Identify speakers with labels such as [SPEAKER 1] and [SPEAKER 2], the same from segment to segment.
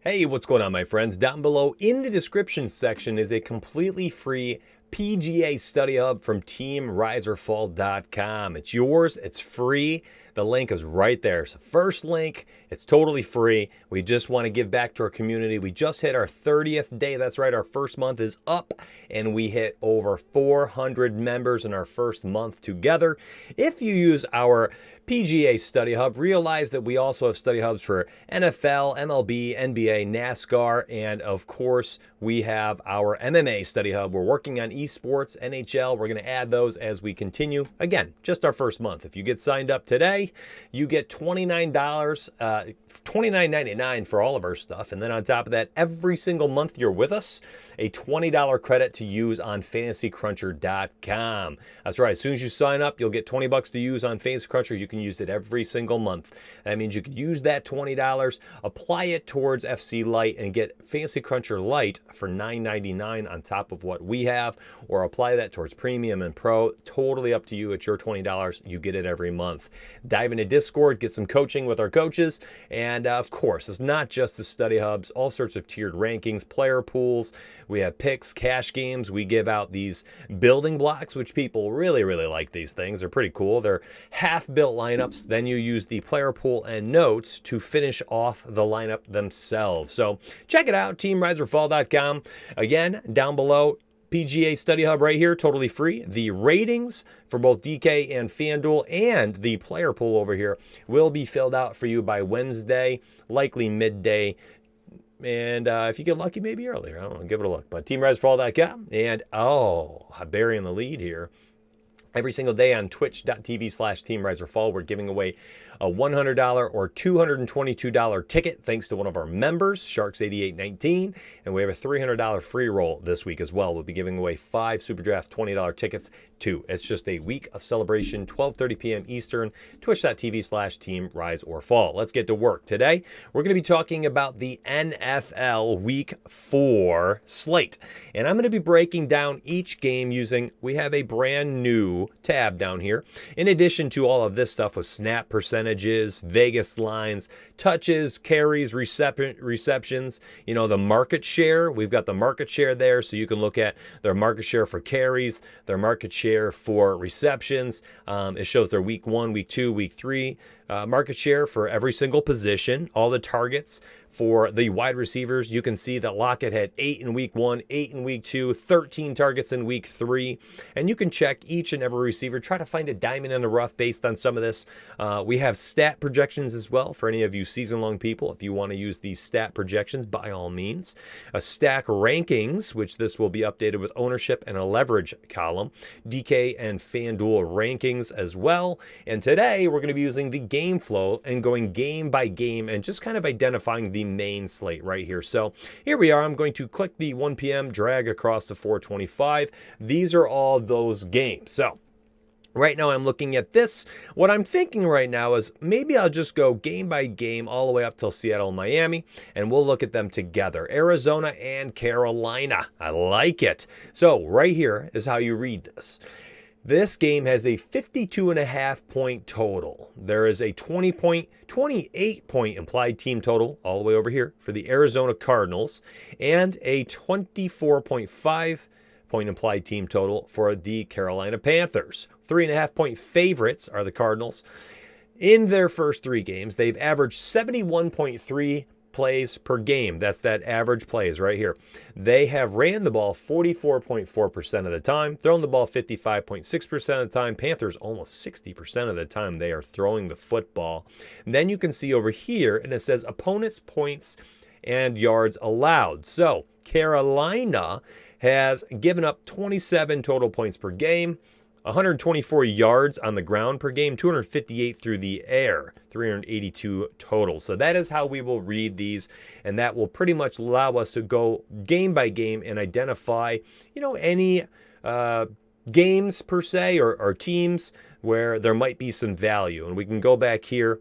[SPEAKER 1] Hey, what's going on, my friends? Down below in the description section is a completely free PGA study hub from teamriseorfall.com. It's yours, it's free. The link is right there. So first link, it's totally free. We just want to give back to our community. We just hit our 30th day. That's right, our first month is up, and we hit over 400 members in our first month together. If you use our PGA study hub, realize that we also have study hubs for NFL, MLB, NBA, NASCAR, and of course, we have our MMA study hub. We're working on esports, NHL. We're going to add those as we continue. Again, just our first month. If you get signed up today, you get $29, $29.99 for all of our stuff. And then on top of that, every single month you're with us, a $20 credit to use on fantasycruncher.com. That's right. As soon as you sign up, you'll get $20 to use on Fantasy Cruncher. You can use it every single month. That means you could use that $20, apply it towards FC Lite, and get Fantasy Cruncher Lite for $9.99 on top of what we have, or apply that towards Premium and Pro. Totally up to you. It's your $20. You get it every month. Dive into Discord, get some coaching with our coaches, and of course, it's not just the study hubs, all sorts of tiered rankings, player pools. We have picks, cash games. We give out these building blocks, which people really like these things. They're pretty cool. They're half-built lineups. Then you use the player pool and notes to finish off the lineup themselves. So check it out, teamriseorfall.com. Again, down below, PGA Study Hub right here, totally free. The ratings for both DK and FanDuel and the player pool over here will be filled out for you by Wednesday, likely midday. And if you get lucky, maybe earlier. I don't know. Give it a look. But teamriseorfall.com. And, burying the lead here. Every single day on twitch.tv/teamriseorfall, we're giving away a $100 or $222 ticket thanks to one of our members, Sharks8819. And we have a $300 free roll this week as well. We'll be giving away 5 Superdraft $20 tickets too. It's just a week of celebration, 12:30 p.m. Eastern, twitch.tv/teamriseorfall. Let's get to work. Today, we're going to be talking about the NFL Week 4 slate. And I'm going to be breaking down each game using, we have a brand new tab down here. In addition to all of this stuff with snap percentages, Vegas lines, touches, carries, receptions, the market share. We've got the market share there, so you can look at their market share for carries, their market share for receptions. It shows their week 1, week 2, week 3 market share for every single position, all the targets for the wide receivers. You can see that Lockett had 8 in week 1, 8 in week 2, 13 targets in week 3. And you can check each and every receiver, try to find a diamond in the rough based on some of this. We have stat projections as well for any of you season-long people. If you want to use these stat projections, by all means. A stack rankings, which this will be updated with ownership and a leverage column. DK and FanDuel rankings as well. And today, we're going to be using the game flow and going game by game and just kind of identifying the main slate right here. So here we are. I'm going to click the 1 p.m., drag across to 425. These are all those games. So right now I'm looking at this. What I'm thinking right now is maybe I'll just go game by game all the way up till Seattle and Miami, and we'll look at them together. Arizona and Carolina. I like it. So right here is how you read this. This game has a 52.5 point total. There is a 28 point implied team total all the way over here for the Arizona Cardinals, and a 24.5 point implied team total for the Carolina Panthers. 3.5 point favorites are the Cardinals. In their first 3 games, they've averaged 71.3 plays per game. That's that average plays right here. They have ran the ball 44.4% of the time, thrown the ball 55.6% of the time. Panthers almost 60% of the time they are throwing the football. And then you can see over here, and it says opponents' points and yards allowed. So Carolina has given up 27 total points per game, 124 yards on the ground per game, 258 through the air, 382 total. So that is how we will read these, and that will pretty much allow us to go game by game and identify, any games per se or teams where there might be some value. And we can go back here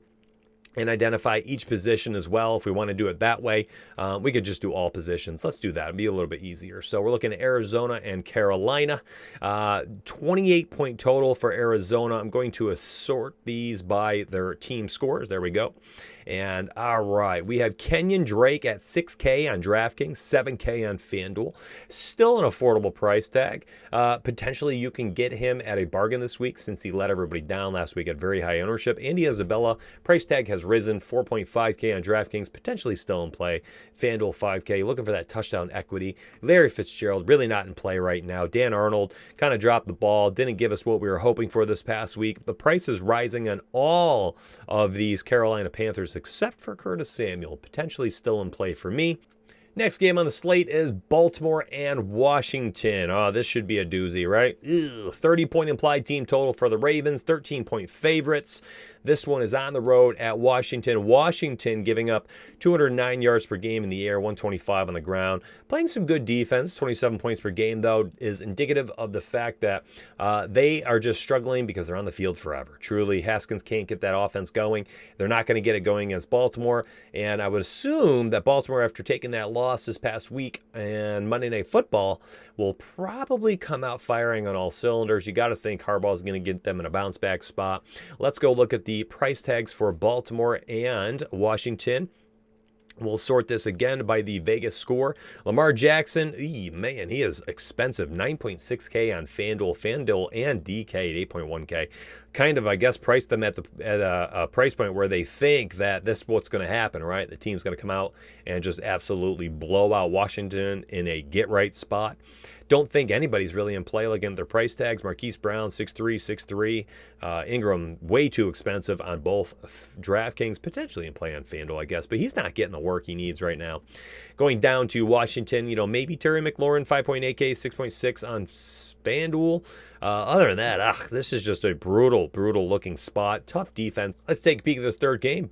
[SPEAKER 1] and identify each position as well. If we want to do it that way, we could just do all positions. Let's do that. It'd be a little bit easier. So we're looking at Arizona and Carolina. 28 point total for Arizona. I'm going to assort these by their team scores. There we go. And all right, we have Kenyon Drake at 6K on DraftKings, 7K on FanDuel. Still an affordable price tag. Potentially you can get him at a bargain this week since he let everybody down last week at very high ownership. Andy Isabella, price tag has risen, 4.5K on DraftKings, potentially still in play. FanDuel 5K, looking for that touchdown equity. Larry Fitzgerald, really not in play right now. Dan Arnold kind of dropped the ball, didn't give us what we were hoping for this past week. The price is rising on all of these Carolina Panthers except for Curtis Samuel, potentially still in play for me. Next game on the slate is Baltimore and Washington. Oh, this should be a doozy, right? 30-point implied team total for the Ravens, 13-point favorites. This one is on the road at Washington. Washington giving up 209 yards per game in the air, 125 on the ground. Playing some good defense, 27 points per game, though, is indicative of the fact that they are just struggling because they're on the field forever. Truly, Haskins can't get that offense going. They're not going to get it going against Baltimore. And I would assume that Baltimore, after taking that loss this past week and Monday Night Football, will probably come out firing on all cylinders. You got to think Harbaugh is going to get them in a bounce back spot. Let's go look at the price tags for Baltimore and Washington. We'll sort this again by the Vegas score. Lamar Jackson, man, he is expensive. 9.6K on FanDuel and DK at 8.1K. Kind of, I guess, priced them at a price point where they think that this is what's going to happen, right? The team's going to come out and just absolutely blow out Washington in a get-right spot. Don't think anybody's really in play looking at their price tags. Marquise Brown, 6'3", 6'3". Ingram, way too expensive on both DraftKings, potentially in play on FanDuel, I guess, but he's not getting the work he needs right now. Going down to Washington, maybe Terry McLaurin, 5.8K, 6.6 on FanDuel. Other than that, this is just a brutal looking spot. Tough defense. Let's take a peek at this third game.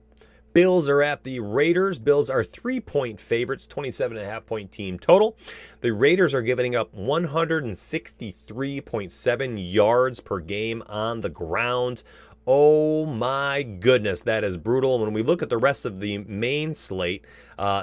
[SPEAKER 1] Bills are at the Raiders. Bills are 3-point favorites, 27.5-point team total. The Raiders are giving up 163.7 yards per game on the ground. Oh my goodness, that is brutal. When we look at the rest of the main slate,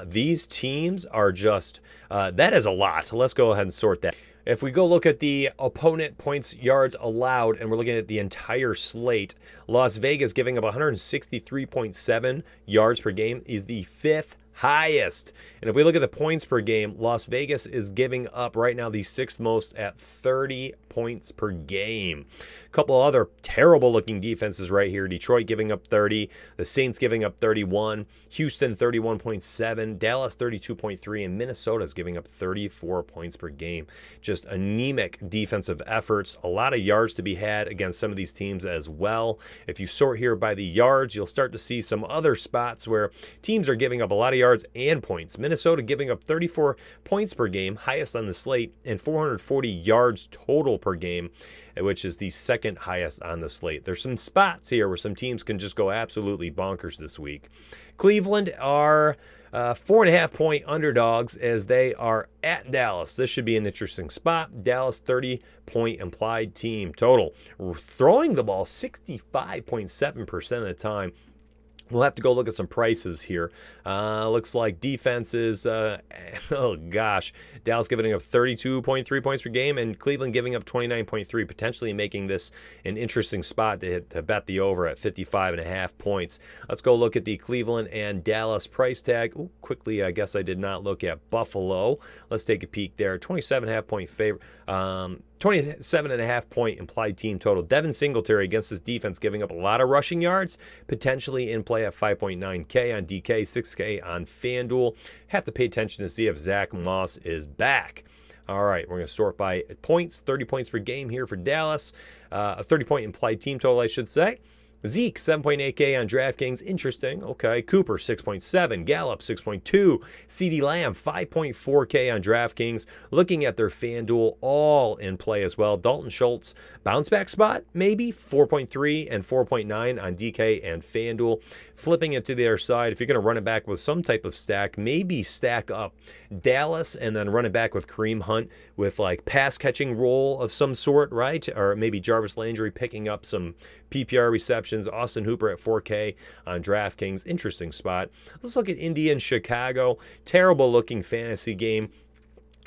[SPEAKER 1] these teams are just, that is a lot. So let's go ahead and sort that. If we go look at the opponent points yards allowed, and we're looking at the entire slate, Las Vegas giving up 163.7 yards per game is the fifth highest. And if we look at the points per game, Las Vegas is giving up right now the sixth most at 30 points per game. A couple other terrible looking defenses right here. Detroit giving up 30, the Saints giving up 31, Houston 31.7, Dallas 32.3, and Minnesota's giving up 34 points per game. Just anemic defensive efforts. A lot of yards to be had against some of these teams as well. If you sort here by the yards, you'll start to see some other spots where teams are giving up a lot of yards and points. Minnesota giving up 34 points per game, highest on the slate, and 440 yards total per game, which is the second highest on the slate. There's some spots here where some teams can just go absolutely bonkers this week. Cleveland are 4.5-point underdogs as they are at Dallas. This should be an interesting spot. Dallas 30-point implied team total. Throwing the ball 65.7% of the time. We'll have to go look at some prices here. Looks like defenses, oh gosh, Dallas giving up 32.3 points per game and Cleveland giving up 29.3, potentially making this an interesting spot to bet the over at 55.5 points. Let's go look at the Cleveland and Dallas price tag. Ooh, quickly, I guess I did not look at Buffalo. Let's take a peek there. 27.5-point favor. 27.5-point implied team total. Devin Singletary against his defense giving up a lot of rushing yards, potentially in play at 5.9K on DK, 6K on FanDuel. Have to pay attention to see if Zach Moss is back. All right, we're going to sort by points, 30 points per game here for Dallas. A 30-point implied team total, I should say. Zeke, 7.8K on DraftKings. Interesting. Okay. Cooper, 6.7. Gallup, 6.2. CeeDee Lamb, 5.4K on DraftKings. Looking at their FanDuel, all in play as well. Dalton Schultz, bounce back spot, maybe 4.3 and 4.9 on DK and FanDuel. Flipping it to the other side, if you're going to run it back with some type of stack, maybe stack up Dallas and then run it back with Kareem Hunt with like pass catching role of some sort, right? Or maybe Jarvis Landry picking up some PPR receptions. Austin Hooper at 4K on DraftKings. Interesting spot. Let's look at Indy and Chicago. Terrible looking fantasy game.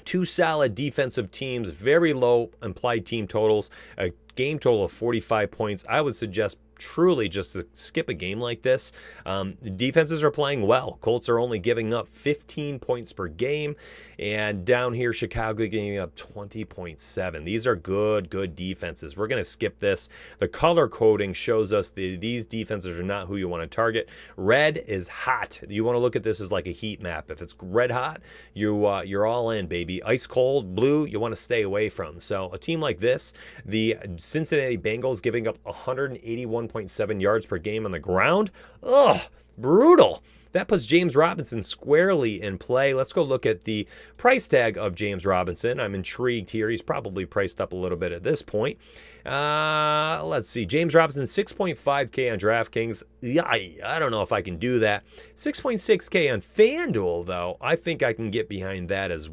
[SPEAKER 1] Two solid defensive teams, very low implied team totals, a game total of 45 points. I would suggest truly just to skip a game like this. The defenses are playing well. Colts are only giving up 15 points per game, and down here, Chicago giving up 20.7. These are good defenses. We're going to skip this. The color coding shows us these defenses are not who you want to target. Red is hot. You want to look at this as like a heat map. If it's red hot, you're all in, baby. Ice cold, blue, you want to stay away from. So a team like this, the Cincinnati Bengals giving up 181.7 yards per game on the ground. Ugh, brutal. That puts James Robinson squarely in play. Let's go look at the price tag of James Robinson. I'm intrigued here. He's probably priced up a little bit at this point. Let's see. James Robinson, 6.5K on DraftKings. Yeah, I don't know if I can do that. 6.6K on FanDuel, though. I think I can get behind that as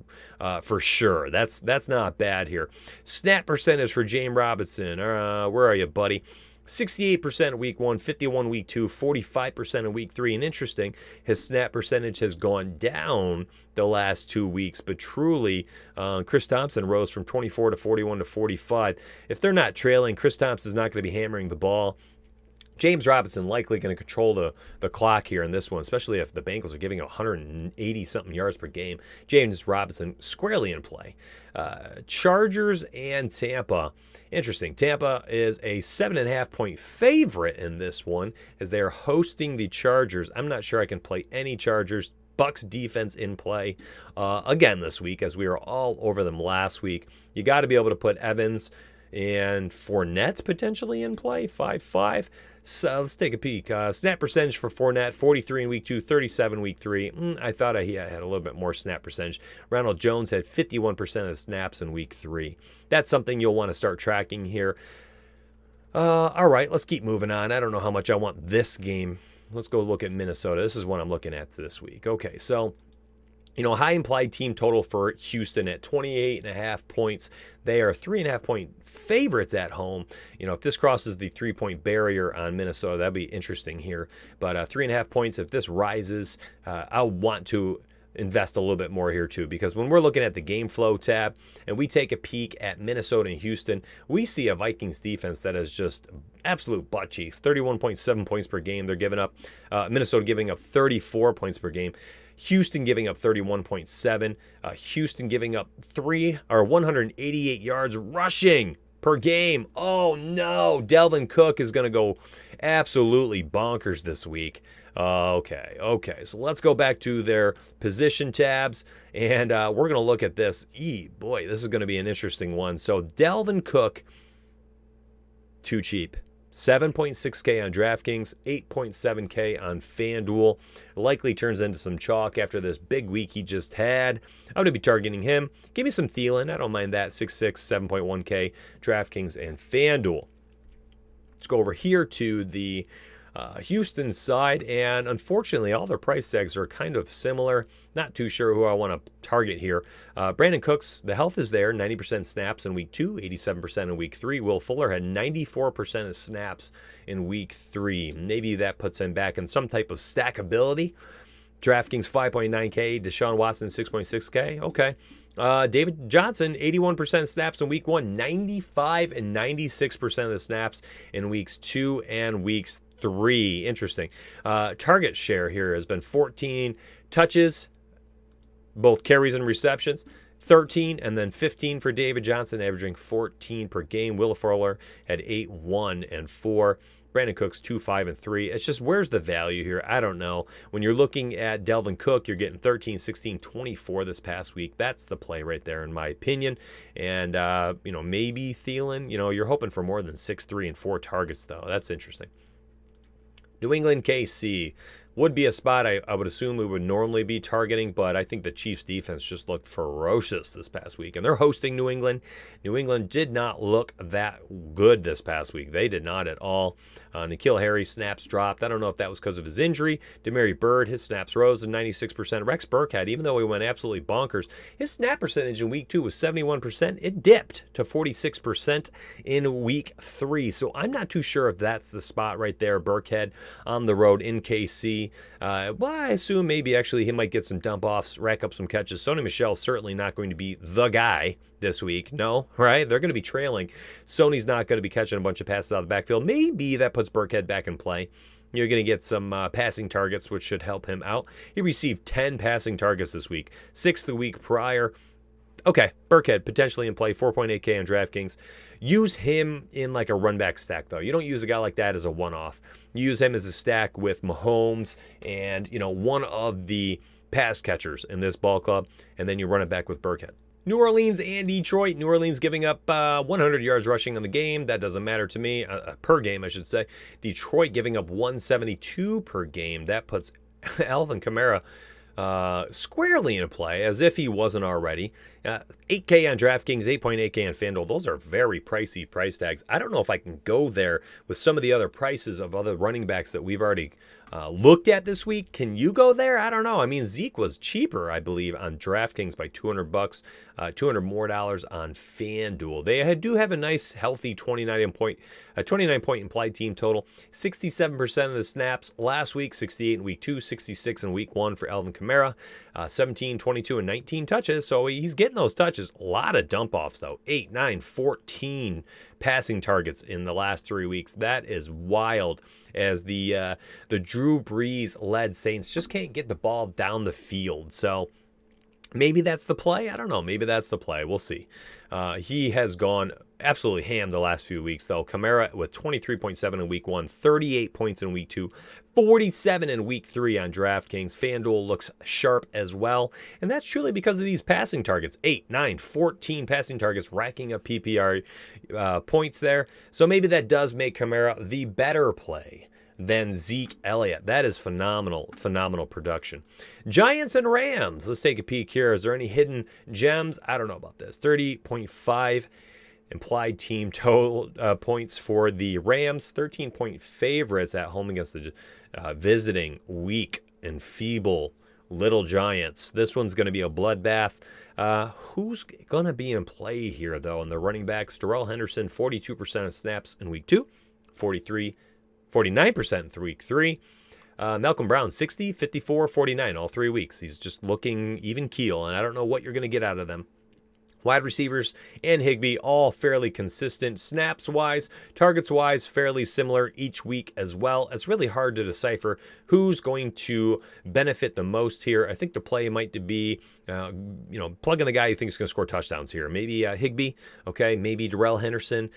[SPEAKER 1] for sure. That's not bad here. Snap percentage for James Robinson. Where are you, buddy? 68% week 1, 51 week 2, 45% in week 3. And interesting, his snap percentage has gone down the last 2 weeks, but truly, Chris Thompson rose from 24 to 41 to 45. If they're not trailing, Chris Thompson's not going to be hammering the ball. James Robinson likely going to control the clock here in this one, especially if the Bengals are giving 180-something yards per game. James Robinson squarely in play. Chargers and Tampa. Interesting. Tampa is a 7.5-point favorite in this one as they are hosting the Chargers. I'm not sure I can play any Chargers. Bucks defense in play again this week, as we were all over them last week. You got to be able to put Evans and Fournette potentially in play, 5-5. So let's take a peek. Snap percentage for Fournette, 43 in week 2, 37 week 3. I thought he had a little bit more snap percentage. Ronald Jones had 51% of the snaps in week 3. That's something you'll want to start tracking here. All right, let's keep moving on. I don't know how much I want this game. Let's go look at Minnesota. This is what I'm looking at this week. Okay, so high implied team total for Houston at 28.5 points. They are 3.5-point favorites at home. If this crosses the 3-point barrier on Minnesota, that'd be interesting here. But 3.5 points, if this rises, I'll want to invest a little bit more here too, because when we're looking at the game flow tab and we take a peek at Minnesota and Houston, we see a Vikings defense that is just absolute butt cheeks. 31.7 points per game they're giving up. Minnesota giving up 34 points per game. Houston giving up 31.7. Houston giving up 188 yards rushing per game. Oh no, Delvin Cook is going to go absolutely bonkers this week. Okay, so let's go back to their position tabs, and we're going to look at this. Boy, this is going to be an interesting one. So Delvin Cook, too cheap. 7.6K on DraftKings, 8.7K on FanDuel. Likely turns into some chalk after this big week he just had. I'm going to be targeting him. Give me some Thielen. I don't mind that. 6.6, 7.1K, DraftKings and FanDuel. Let's go over here to the Houston side, and unfortunately all their price tags are kind of similar. Not too sure who I want to target here. Brandon Cooks, the health is there, 90% snaps in week 2, 87% in week 3. Will Fuller had 94% of snaps in week 3. Maybe that puts him back in some type of stackability. DraftKings 5.9K, Deshaun Watson 6.6K. Okay. David Johnson, 81% snaps in week 1, 95 and 96% of the snaps in weeks 2 and weeks 3. Interesting. Target share here has been 14 touches, both carries and receptions, 13 and then 15 for David Johnson, averaging 14 per game. Will Fuller had 8, 1, and 4. Brandon Cooks 2, 5, and 3. It's just, where's the value here? I don't know. When you're looking at Delvin Cook, you're getting 13, 16, 24 this past week. That's the play right there, in my opinion. And, maybe Thielen. You're hoping for more than 6, 3, and 4 targets, though. That's interesting. New England KC would be a spot I would assume we would normally be targeting, but I think the Chiefs defense just looked ferocious this past week, and they're hosting New England. New England did not look that good this past week. They did not at all. N'Keal Harry snaps dropped. I don't know if that was because of his injury. Demary Bird, his snaps rose to 96%. Rex Burkhead, even though he went absolutely bonkers, his snap percentage in week 2 was 71%. It dipped to 46% in week 3. So I'm not too sure if that's the spot right there. Burkhead on the road in KC. see. Well, I assume maybe actually he might get some dump offs, rack up some catches. Sony Michel's certainly not going to be the guy this week. No, right? They're going to be trailing. Sony's not going to be catching a bunch of passes out of the backfield. Maybe that puts Burkhead back in play. You're going to get some passing targets, which should help him out. He received 10 passing targets this week, 6 the week prior. Okay, Burkhead potentially in play, 4.8K on DraftKings. Use him in like a run back stack, though. You don't use a guy like that as a one-off. You use him as a stack with Mahomes and, one of the pass catchers in this ball club, and then you run it back with Burkhead. New Orleans and Detroit. New Orleans giving up 100 yards rushing on the game. That doesn't matter to me, per game, I should say. Detroit giving up 172 per game. That puts Alvin Kamara squarely in play, as if he wasn't already. 8K on DraftKings, 8.8K on FanDuel. Those are very pricey price tags. I don't know if I can go there with some of the other prices of other running backs that we've already looked at this week. Can you go there? I don't know. I mean, Zeke was cheaper, I believe, on DraftKings by $200, $200 more on FanDuel. They do have a nice, healthy 29-point implied team total. 67% of the snaps last week, 68 in week 2, 66 in week 1 for Alvin Kamara, 17, 22, and 19 touches. So he's getting those touches. A lot of dump offs, though. 8, 9, 14 passing targets in the last 3 weeks. That is wild, as the Drew Brees-led Saints just can't get the ball down the field. So maybe that's the play. I don't know. Maybe that's the play. We'll see. He has gone absolutely ham the last few weeks, though. Kamara with 23.7 in week 1, 38 points in week 2, 47 in week 3 on DraftKings. FanDuel looks sharp as well, and that's truly because of these passing targets. 8, 9, 14 passing targets, racking up PPR points there. So maybe that does make Kamara the better play than Zeke Elliott. That is phenomenal production. Giants and Rams. Let's take a peek here. Is there any hidden gems? I don't know about this. 30.5 implied team total points for the Rams. 13-point favorites at home against the visiting weak and feeble Little Giants. This one's going to be a bloodbath. Who's going to be in play here, though? And the running backs, Darrell Henderson, 42% of snaps in week 2, 49% in week 3. Malcolm Brown, 60, 54, 49, all 3 weeks. He's just looking even keel, and I don't know what you're going to get out of them. Wide receivers and Higbee, all fairly consistent. Snaps-wise, targets-wise, fairly similar each week as well. It's really hard to decipher who's going to benefit the most here. I think the play might be, plug in the guy you think is going to score touchdowns here. Maybe Higbee, okay? Maybe Darrell Henderson.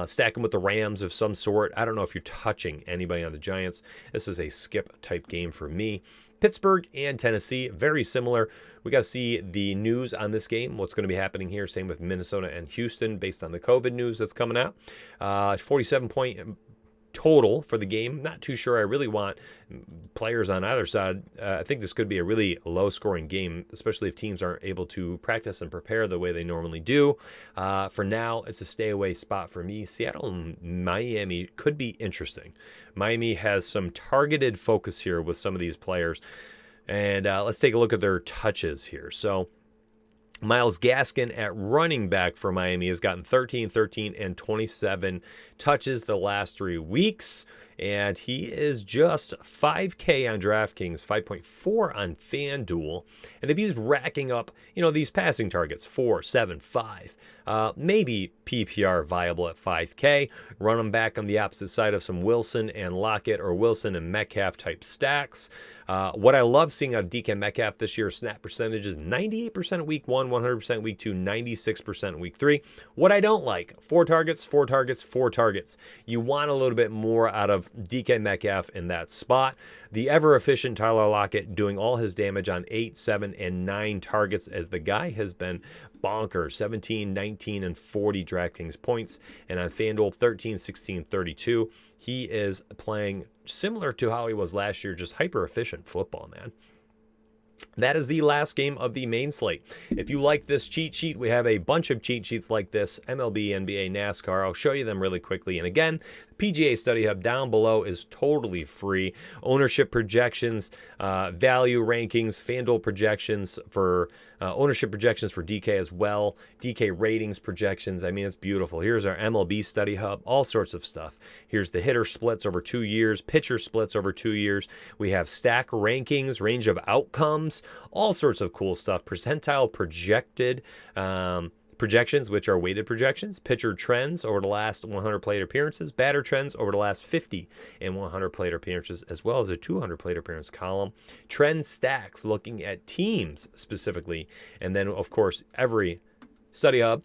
[SPEAKER 1] Stack him with the Rams of some sort. I don't know if you're touching anybody on the Giants. This is a skip-type game for me. Pittsburgh and Tennessee, very similar. We got to see the news on this game, what's going to be happening here. Same with Minnesota and Houston based on the COVID news that's coming out. 47-point total for the game. Not too sure I really want players on either side. I think this could be a really low-scoring game, especially if teams aren't able to practice and prepare the way they normally do. For now, it's a stay-away spot for me. Seattle and Miami could be interesting. Miami has some targeted focus here with some of these players. And let's take a look at their touches here. So Myles Gaskin at running back for Miami has gotten 13, 13, and 27 touches the last 3 weeks. And he is just 5K on DraftKings, 5.4 on FanDuel. And if he's racking up, these passing targets, 4, 7, 5, maybe PPR viable at 5K. Run him back on the opposite side of some Wilson and Lockett or Wilson and Metcalf type stacks. What I love seeing out of DK Metcalf this year, snap percentage is 98% week 1, 100% week 2, 96% week 3. What I don't like, 4 targets, 4 targets, 4 targets. You want a little bit more out of DK Metcalf in that spot. The ever-efficient Tyler Lockett doing all his damage on 8, 7, and 9 targets, as the guy has been bonkers. 17, 19, and 40 DraftKings points. And on FanDuel, 13, 16, 32. He is playing similar to how he was last year, just hyper-efficient football, man. That is the last game of the main slate. If you like this cheat sheet, we have a bunch of cheat sheets like this, MLB, NBA, NASCAR. I'll show you them really quickly. And again, PGA Study Hub down below is totally free. Ownership projections, value rankings, FanDuel projections for ownership projections for DK as well. DK ratings projections. I mean, it's beautiful. Here's our MLB Study Hub, all sorts of stuff. Here's the hitter splits over 2 years, pitcher splits over 2 years. We have stack rankings, range of outcomes, all sorts of cool stuff. Percentile projected projections, which are weighted projections, pitcher trends over the last 100 plate appearances, batter trends over the last 50 and 100 plate appearances, as well as a 200 plate appearance column, trend stacks looking at teams specifically, and then, of course, every study hub,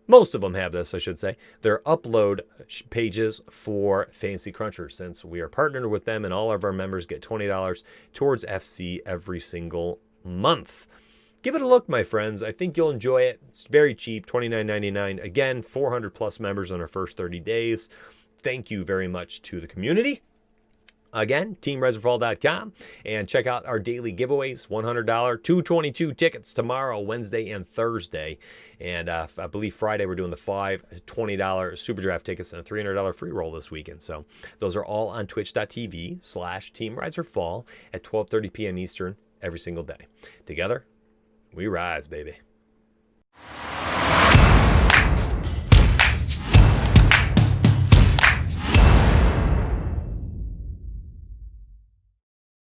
[SPEAKER 1] most of them have this, I should say, their upload pages for Fantasy Cruncher, since we are partnered with them and all of our members get $20 towards FC every single month. Give it a look, my friends. I think you'll enjoy it. It's very cheap, $29.99. Again, 400 plus members on our first 30 days. Thank you very much to the community. Again, teamriseorfall.com, and check out our daily giveaways. $100, 222 tickets tomorrow, Wednesday and Thursday. And I believe Friday we're doing the $5 $20 superdraft tickets and a $300 free roll this weekend. So those are all on twitch.tv/teamriseorfall at 12:30 p.m. Eastern every single day. Together, we rise, baby.